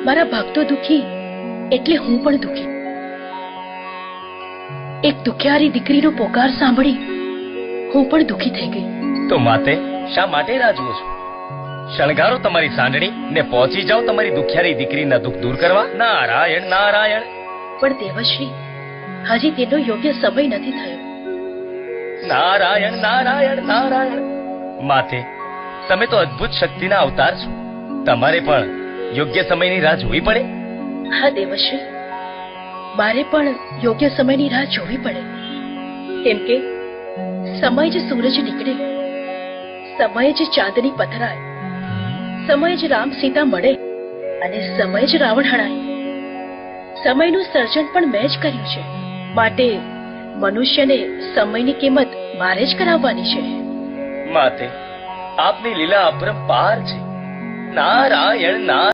મારા ભક્તો દુખી એટલે હું પણ દુખી. એક દુખિયારી દીકરીનો પોકાર સાંભળી હું પણ દુખી થઈ ગઈ. તો માતે શા માટે રાહ જુઓ છો? શણગારો તમારી સાંડણી ને પહોંચી જાઓ તમારી દુખિયારી દીકરીના દુઃખ દૂર કરવા. નારાયણ નારાયણ. પણ દેવશ્રી, હજી તેનો યોગ્ય સમય નથી થયો. નારાયણ નારાયણ નારાયણ. માતે, તમે તો અદ્ભુત શક્તિના અવતાર છો. તમારે પણ યોગ્ય સમયની રાહ જોવી પડે. હા દેવશ્રી, મારે પણ યોગ્ય સમયની રાહ જોવી પડે. કેમ કે સમય જ સૂરજ નીકળે, સમય જ ચાંદની પથરાય, સમય જ રામ સીતા મળે અને સમય જ રાવણ હણાય. સમયનું સર્જન પણ મેં જ કર્યું છે, માટે મનુષ્યને સમયની કિંમત મારે જ કરાવવાની છે. માતે, આપની લીલા અપરંપાર છે. નારાયણ નારાયણ.